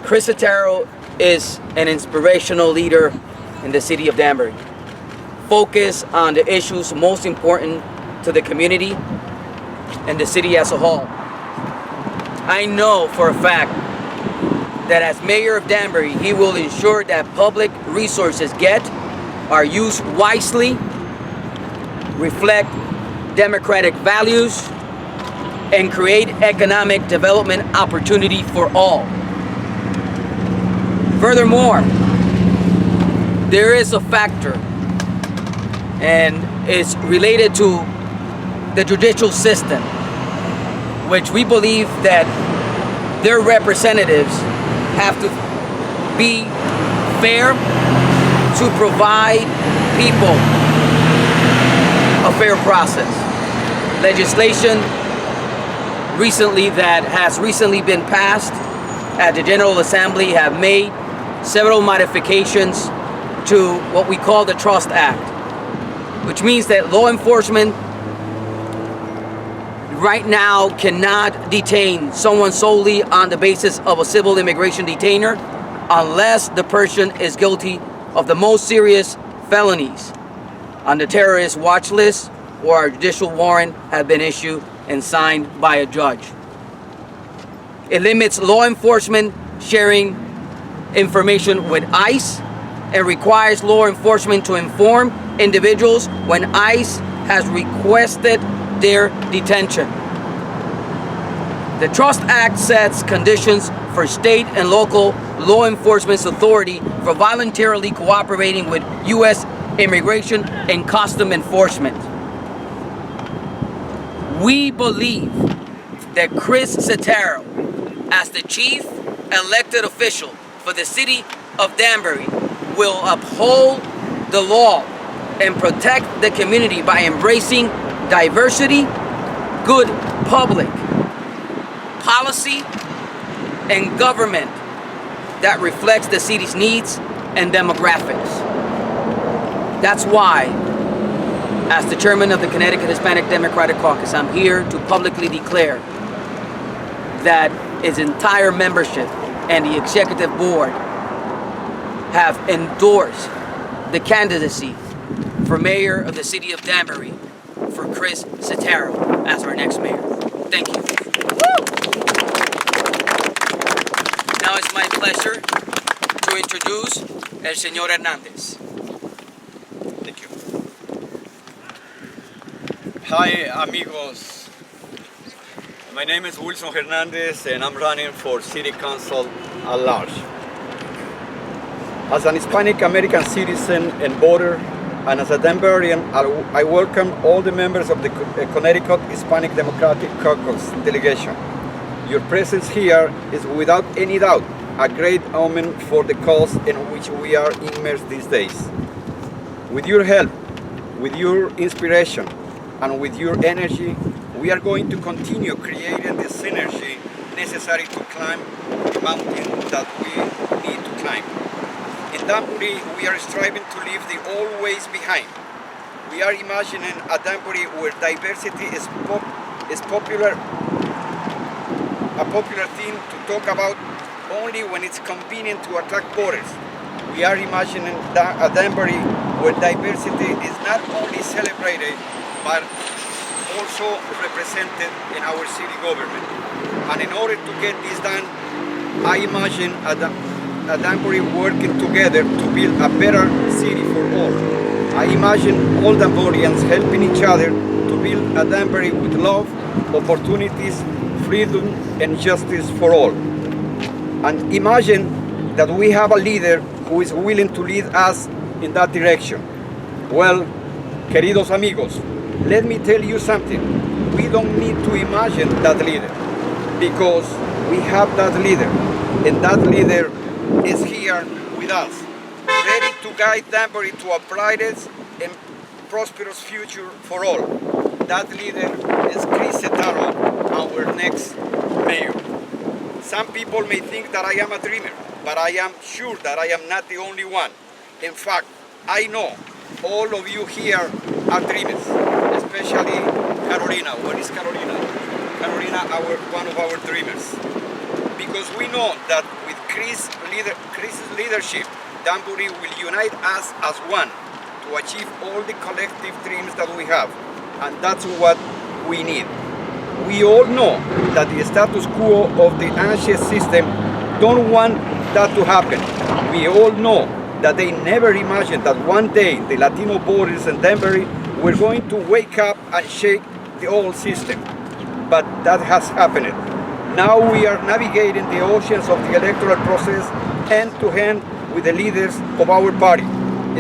Chris Setaro is an inspirational leader in the city of Danbury. Focus on the issues most important to the community and the city as a whole. I know for a fact that as mayor of Danbury, he will ensure that public resources are used wisely, reflect democratic values, and create economic development opportunity for all. Furthermore, there is a factor, and it's related to the judicial system, which we believe that their representatives have to be fair to provide people a fair process. Legislation that has recently been passed at the General Assembly have made several modifications to what we call the Trust Act, which means that law enforcement right now cannot detain someone solely on the basis of a civil immigration detainer unless the person is guilty of the most serious felonies on the terrorist watch list or a judicial warrant have been issued and signed by a judge. It limits law enforcement sharing information with ICE and requires law enforcement to inform individuals when ICE has requested their detention. The Trust Act sets conditions for state and local law enforcement authority for voluntarily cooperating with U.S. Immigration and Customs Enforcement. We believe that Chris Setaro, as the chief elected official for the city of Danbury, will uphold the law and protect the community by embracing diversity, good public policy, and government that reflects the city's needs and demographics. That's why, as the chairman of the Connecticut Hispanic Democratic Caucus, I'm here to publicly declare that its entire membership and the executive board have endorsed the candidacy for mayor of the city of Danbury for Chris Setaro as our next mayor. Thank you. Now it's my pleasure to introduce El Señor Hernandez. Thank you. Hi, amigos. My name is Wilson Hernandez, and I'm running for City Council at large. As an Hispanic American citizen and voter, and as a Danburian, I welcome all the members of the Connecticut Hispanic Democratic Caucus delegation. Your presence here is without any doubt a great omen for the cause in which we are immersed these days. With your help, with your inspiration, and with your energy, we are going to continue creating the synergy necessary to climb the mountain that we need to climb. In Danbury, we are striving to leave the old ways behind. We are imagining a Danbury where diversity is a popular theme to talk about only when it's convenient to attract voters. We are imagining a Danbury where diversity is not only celebrated but also represented in our city government. And in order to get this done, I imagine a Danbury working together to build a better city for all. I imagine all Danburians helping each other to build a Danbury with love, opportunities, freedom, and justice for all. And imagine that we have a leader who is willing to lead us in that direction. Well, queridos amigos, let me tell you something. We don't need to imagine that leader, because we have that leader, and that leader is here with us, ready to guide Danbury to a brightest and prosperous future for all. That leader is Chris Setaro, our next mayor. Some people may think that I am a dreamer, but I am sure that I am not the only one. In fact, I know all of you here are dreamers, especially Carolina. Where is Carolina? Carolina, one of our dreamers. because we know that with Chris's leadership, Danbury will unite us as one to achieve all the collective dreams that we have, and that's what we need. We all know that the status quo of the anxious system don't want that to happen. We all know that they never imagined that one day the Latino voters in Danbury were going to wake up and shake the old system. But that has happened. Now we are navigating the oceans of the electoral process hand to hand with the leaders of our party,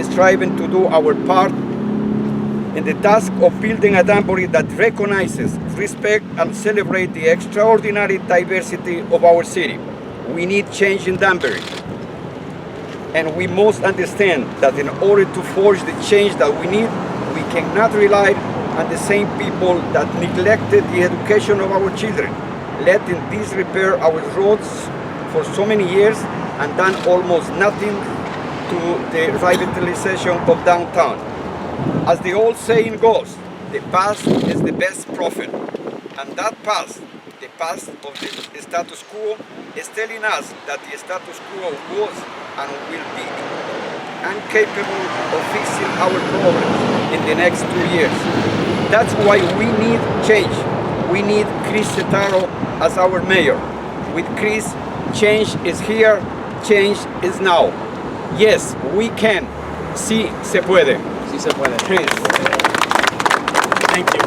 striving to do our part in the task of building a Danbury that recognizes, respects, and celebrates the extraordinary diversity of our city. We need change in Danbury. And we must understand that in order to forge the change that we need, we cannot rely on the same people that neglected the education of our children, letting disrepair our roads for so many years and done almost nothing to the revitalization of downtown. As the old saying goes, the past is the best prophet. And that past, the past of the status quo, is telling us that the status quo was and will be incapable of fixing our problems in the next 2 years. That's why we need change. We need Chris Setaro as our mayor. With Chris, change is here, change is now. Yes, we can. Sí se puede. Sí se puede. Chris. Thank you.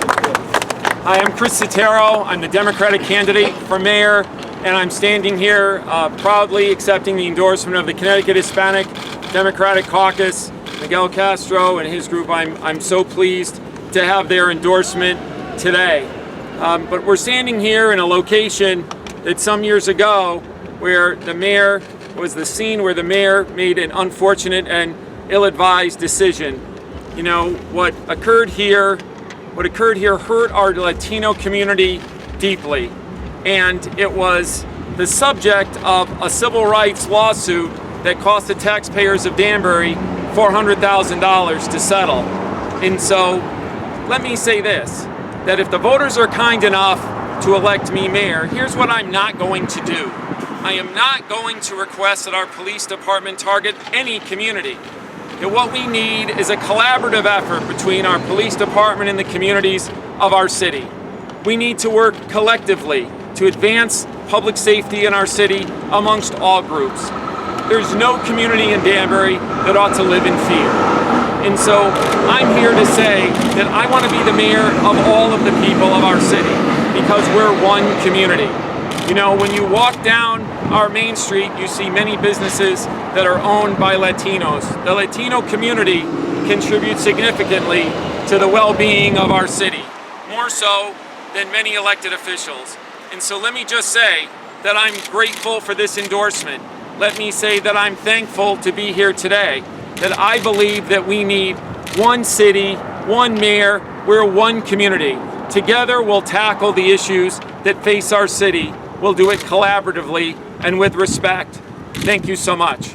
Hi, I'm Chris Setaro. I'm the Democratic candidate for mayor, and I'm standing here proudly accepting the endorsement of the Connecticut Hispanic Democratic Caucus. Miguel Castro and his group, I'm so pleased to have their endorsement today. But we're standing here in a location that some years ago where the mayor was the scene where the mayor made an unfortunate and ill-advised decision. You know, what occurred here hurt our Latino community deeply. And it was the subject of a civil rights lawsuit that cost the taxpayers of Danbury $400,000 to settle. And so, let me say this, that if the voters are kind enough to elect me mayor, here's what I'm not going to do. I am not going to request that our police department target any community. That what we need is a collaborative effort between our police department and the communities of our city. We need to work collectively to advance public safety in our city amongst all groups. There's no community in Danbury that ought to live in fear. And so I'm here to say that I want to be the mayor of all of the people of our city because we're one community. You know, when you walk down our main street, you see many businesses that are owned by Latinos. The Latino community contributes significantly to the well-being of our city, more so than many elected officials. And so let me just say that I'm grateful for this endorsement. Let me say that I'm thankful to be here today, that I believe that we need one city, one mayor, we're one community. Together we'll tackle the issues that face our city. We'll do it collaboratively and with respect. Thank you so much.